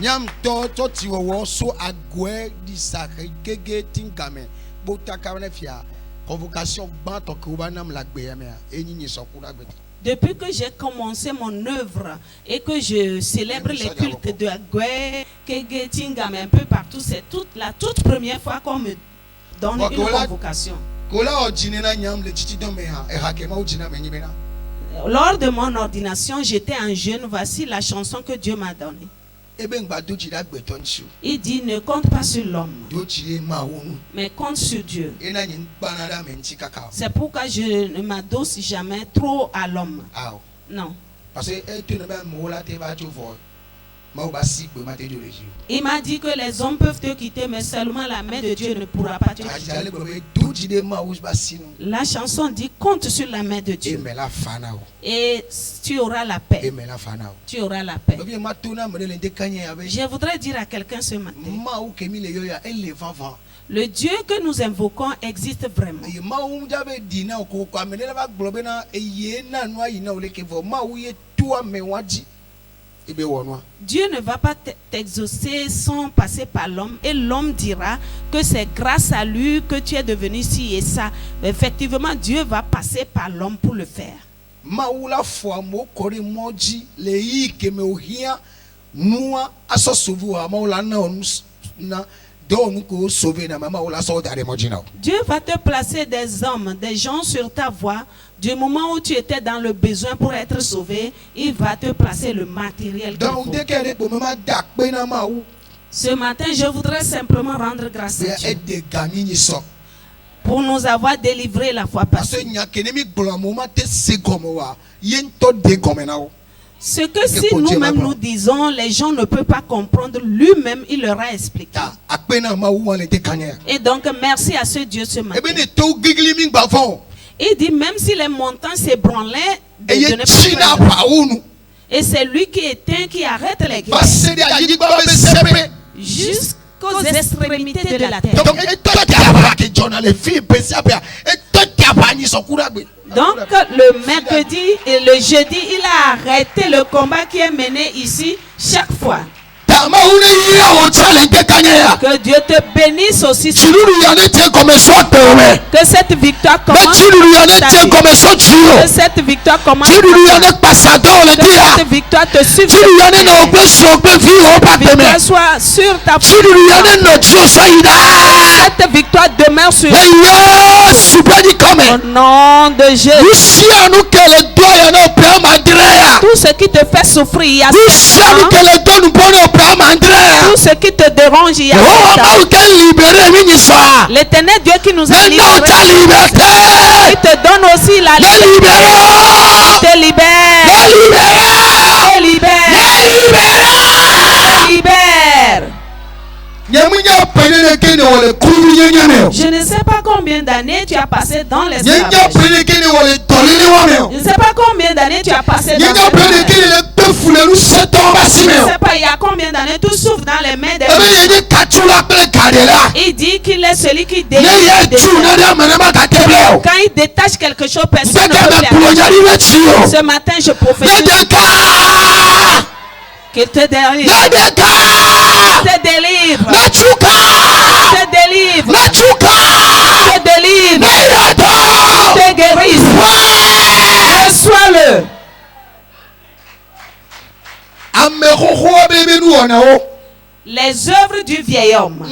Nyam to tiwo so agwe di sacré gege tingame bota kawnefia convocation banto kubanam lagbe me enyi sokuna gbe. Depuis que j'ai commencé mon œuvre et que je célèbre les cultes de Agwe, Kege, Tingame, un peu partout, c'est la toute première fois qu'on me donne une convocation. Lors de mon ordination, j'étais un jeune. Voici la chanson que Dieu m'a donnée. Il dit, ne compte pas sur l'homme, mais compte sur Dieu. C'est pourquoi je ne m'adosse jamais trop à l'homme. Non. Il m'a dit que les hommes peuvent te quitter, mais seulement la main de Dieu ne pourra pas te quitter. La chanson dit, compte sur la main de Dieu. Et tu auras la paix. Tu auras la paix. Je voudrais dire à quelqu'un ce matin, le Dieu que nous invoquons existe vraiment. Dieu ne va pas t'exaucer sans passer par l'homme, et l'homme dira que c'est grâce à lui que tu es devenu ci et ça. Mais effectivement, Dieu va passer par l'homme pour le faire. Dieu va te placer des hommes, des gens sur ta voie. Du moment où tu étais dans le besoin pour être sauvé, il va te placer le matériel qu'il faut. Ce matin, je voudrais simplement rendre grâce à Dieu pour nous avoir délivré la fois passée. Ce que si nous-mêmes nous disons, les gens ne peuvent pas comprendre, lui-même il leur a expliqué. Et donc merci à ce Dieu ce matin. Il dit même si les montagnes s'ébranlaient, et c'est lui qui éteint, qui arrête les guerres jusqu'aux extrémités de la terre. Donc le mercredi et le jeudi, il a arrêté le combat qui est mené ici chaque fois. Que Dieu te bénisse aussi. Que cette victoire commence. Que cette victoire commence. Que cette victoire te suive. Que cette victoire soit sur ta foi. Cette victoire demeure sur toi. Au nom de Jésus. Tout ce qui te fait souffrir, il y a tout ce qui te dérange, il y a l'Éternel Dieu qui nous a libérés, il te donne aussi la liberté. Il te libère. Il te libère. Je ne sais pas combien d'années tu as passé dans l'esclavage. Je ne sais pas combien d'années tu as passé dans l'esclavage. Je ne sais pas il y a combien d'années tu souffres dans les mains des gens. Il dit qu'il est celui qui délivre. Quand il détache quelque chose, personne ne peut faire. Ce matin, je prophétise qu'il te délivre. Te délivre. Te délivre. Te délivre. Te guérisse. Reçois-le. Les œuvres du vieil homme.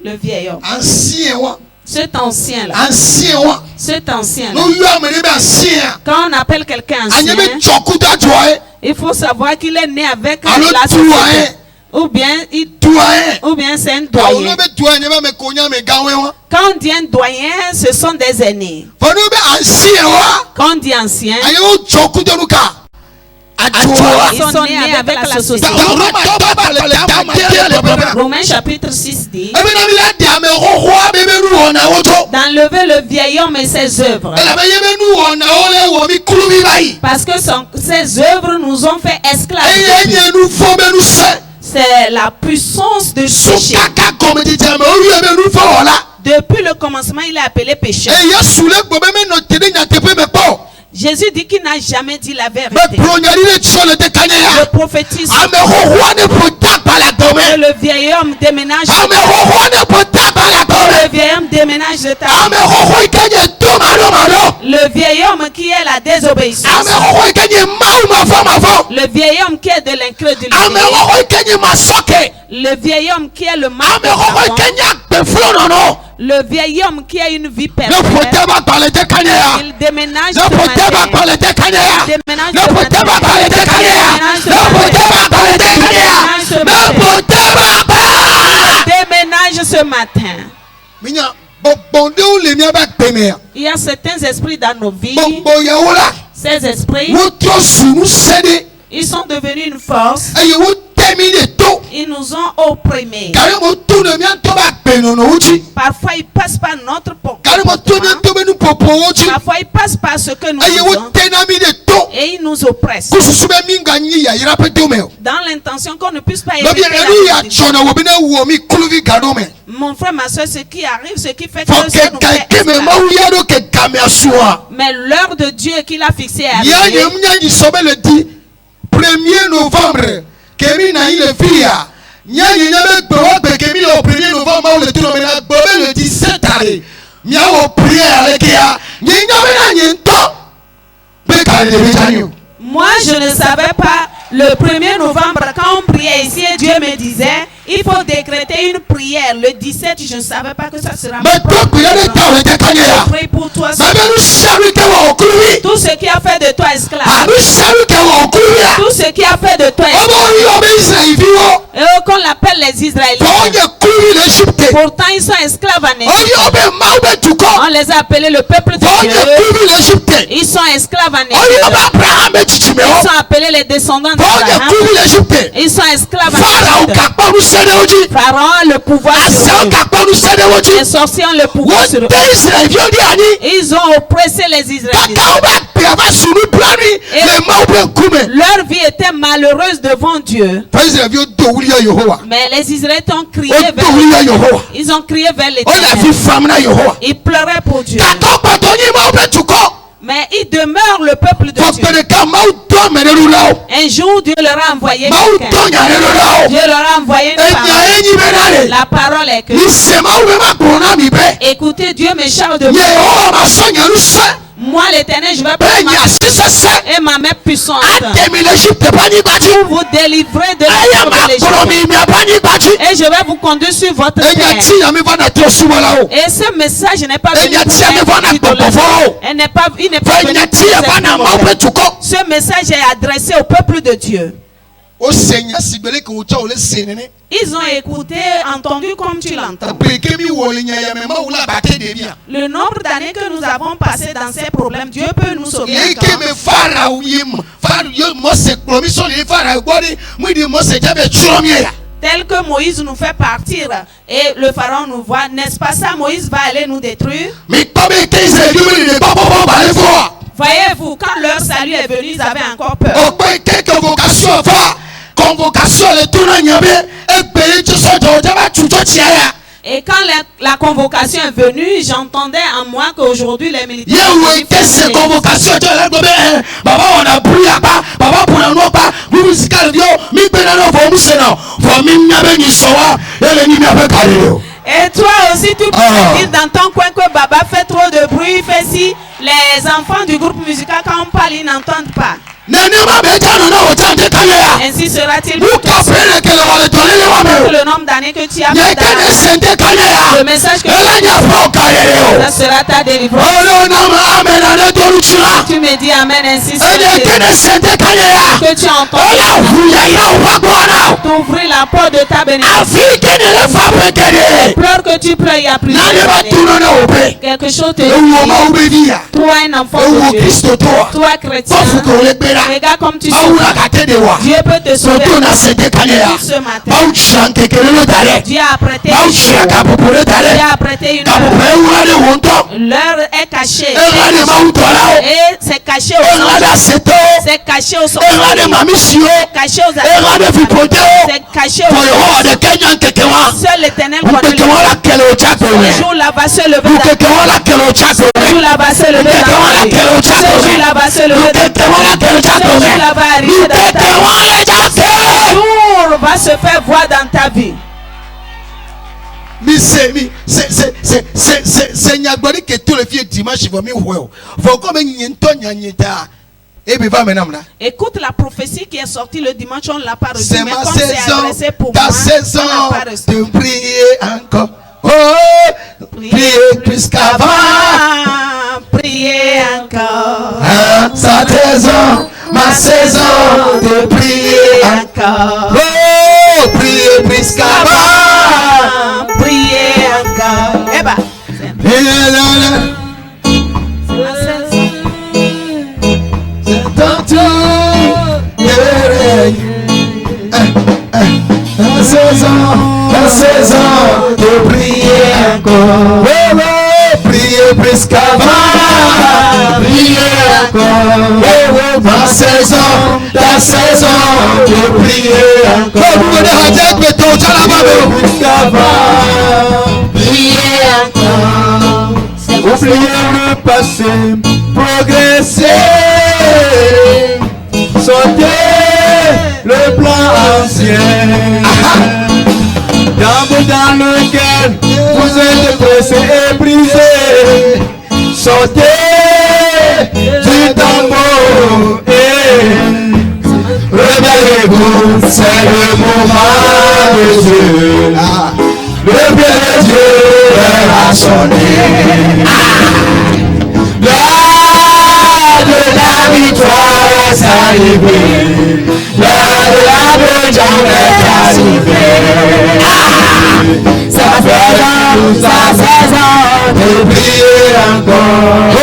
Le vieil homme. Cet ancien là. Cet ancien là. Quand on appelle quelqu'un ancien, il faut savoir qu'il est né avec la société. Ou bien c'est un doyen. Quand on dit un doyen, ce sont des aînés. Quand on dit ancien, ils sont nés avec la société. Romains chapitre 6 dit, d'enlever le vieil homme et ses œuvres. Parce que ses œuvres nous ont fait esclaves. C'est la puissance de péché. Depuis le commencement, il est appelé péché. Jésus dit qu'il n'a jamais dit la vérité. Je prophétise que le vieil homme déménage de ta le vieil homme qui est la désobéissance. Le vieil homme qui est de l'incrédulité. Le vieil homme qui est le mal. Le vieil homme qui a une vie perverse. Il déménage ce matin. Il y a certains esprits dans nos vies. Ces esprits, ils sont devenus une force. Ils nous ont opprimés. Parfois ils passent par notre comportement. Parfois ils passent par ce que nous faisons. Et ils nous oppressent. Dans l'intention qu'on ne puisse pas éviter la malédiction. Mon frère, ma soeur, ce qui arrive, ce qui fait que ça nous fait esclaves. Mais l'heure de Dieu qu'il a fixée est arrivée. Le 1er novembre, Kemi na ile fia. Nyanya nyabe gbewa gbe Kemi le 1er novembre ou le tout nomena gbe le 17 arrêt. Mia o prière avec ya. Nyanya na nyento. Be kale de janyo. Moi, je ne savais pas le 1er novembre quand on priait ici, Dieu me disait, il faut décréter une prière. Le 17, je ne savais pas que ça sera. Mais je prie pour toi. Tout ce qui a fait de toi esclave. Tout ce qui a fait de toi esclave. Et qu'on l'appelle les Israéliens. Pourtant, ils sont esclaves en Égypte. On les a appelés le peuple de Dieu. Ils sont esclaves en Égypte. Ils sont appelés les descendants d'Abraham. Ils sont esclaves en Égypte. Pharaon a le pouvoir sur eux. Les sorciers ont le pouvoir sur eux. Ils ont oppressé les Israéliens. Leur vie était malheureuse devant Dieu. Mais les Israéliens ont crié vers l'Éternel. Ils ont crié vers l'Éternel. Ils pleuraient pour Dieu. Mais il demeure le peuple de Dieu. Un jour, Dieu leur a envoyé quelqu'un. Dieu leur a envoyé une parole. La parole est que écoutez, Dieu me charge de moi. Moi, l'Éternel, je vais prendre et ma main puissante pour vous délivrer de l'Égypte. Et je vais vous conduire sur votre terre. Et ce message n'est pas venu pour ce message est adressé au peuple de Dieu. Ils ont écouté, entendu comme tu l'entends. Le nombre d'années que nous avons passé dans ces problèmes, Dieu peut nous sauver encore. Tel que Moïse nous fait partir et le pharaon nous voit, n'est-ce pas ça? Moïse va aller nous détruire. Voyez-vous, quand leur salut est venu, ils avaient encore peur. Et quand la convocation est venue, j'entendais en moi qu'aujourd'hui les militaires et toi aussi tu peux dire dans ton coin que Baba fait trop de bruit, fait si les enfants du groupe musical quand on parle ils n'entendent pas. Ainsi sera-t-il pour toi. Le nombre d'années que tu as fait le message que ça sera ta délivrance. Tu me dis amen, ainsi sera-t-il. Que tu entends t'ouvrir la porte de ta bénédiction. Les pleurs que tu pleures il y a plusieurs années. Quelque chose te dit. Toi un enfant de Dieu. Toi chrétien. Regarde comme tu souffres. Dieu peut te sauver ce matin. Dieu a prêté une heure. L'heure est cachée. Et c'est caché au sang. C'est caché caché au son. C'est caché aux amis. C'est caché aux seul l'Éternel connaît le jour-là va se lever dans ta vie. Ce jour-là va se lever dans ta vie. Ce jour-là va se lever dans ta vie. Ce jour-là va arriver dans ta vie. Ce jour va se faire voir dans ta vie. C'est Nyagori que tous les filles dimanche ils vont me voir. Faut comme nyento nyanyeta. Écoute la prophétie qui est sortie le dimanche, on ne l'a pas reçue. C'est mais ma comme saison, c'est adressé pour ta moi, saison on n'a pas reçu. de prier encore. Oh, prier plus qu'avant. Prier encore. Ah, sa saison, ma saison de prier encore. Oh, prier plus qu'avant. Prier encore. Eh ben, c'est ma saison. C'est ton tour de régner. La saison de prier encore. Oh, oh, prier plus qu'avant. Prier encore. Oh, oh, la saison de prier encore. Oh, vous venez à dire que ton jalabado. Plus qu'avant. Prier encore. Oublier le passé. Progresser. Sauter le plan ancien. Dans lequel vous êtes pressé et brisé. Sautez du tambour et réveillez-vous, c'est le moment de Dieu. Le bien de Dieu a sonné. L'heure de la victoire est arrivée. L'heure de la vengeance est arrivée. Ça fait de prier encore. Oh,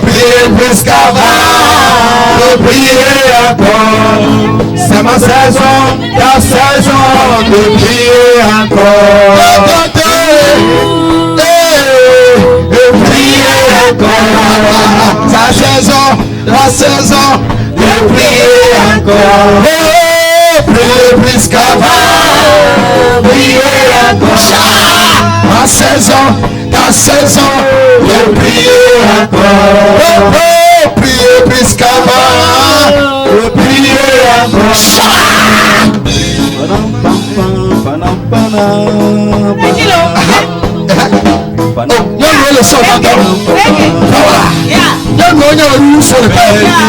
prier plus qu'avant. De prier encore. C'est ma saison, ta saison de prier encore. De prier encore. Ta saison, la saison de prier encore. Oh, prier plus qu'avant. Prier encore. Ma saison, ta saison de prier encore. Oh, oh, prier plus qu'avant. De prier encore.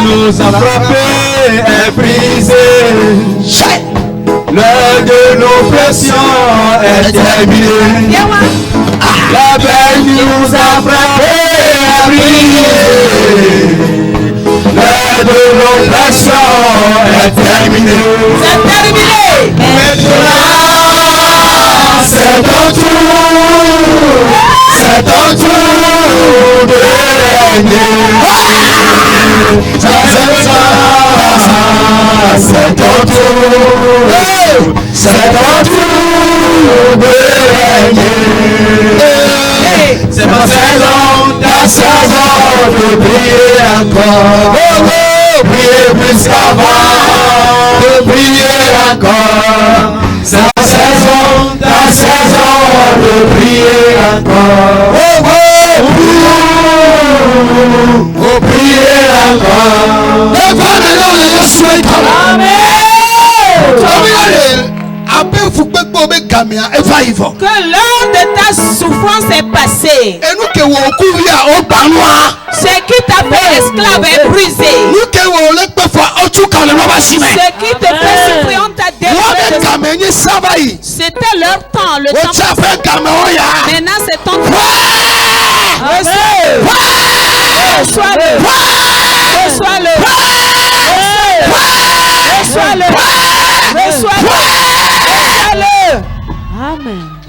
Nous a frappé et brisé. L'heure de l'oppression est terminée. La belle nous a frappé et brisé. L'heure de l'oppression est terminée. C'est terminé. Maintenant, c'est ton tour. C'est ton tour de régner. C'est ton tour. C'est ton tour de régner. C'est ma saison, ta saison de prier encore. Oh, oh, prier plus qu'avant. De prier encore. C'est ma saison, ta saison de prier encore. Oh, oh, oh, prier encore. Que l'heure de ta souffrance est passée. Ce qui t'a fait esclave est brisé. Ce qui te fait souffrir, on t'a délivré. C'était leur temps, le temps passé. Maintenant c'est ton temps. Reçois-le. Reçois-le. Reçois-le. Reçois-le. Reçois-le. Amen.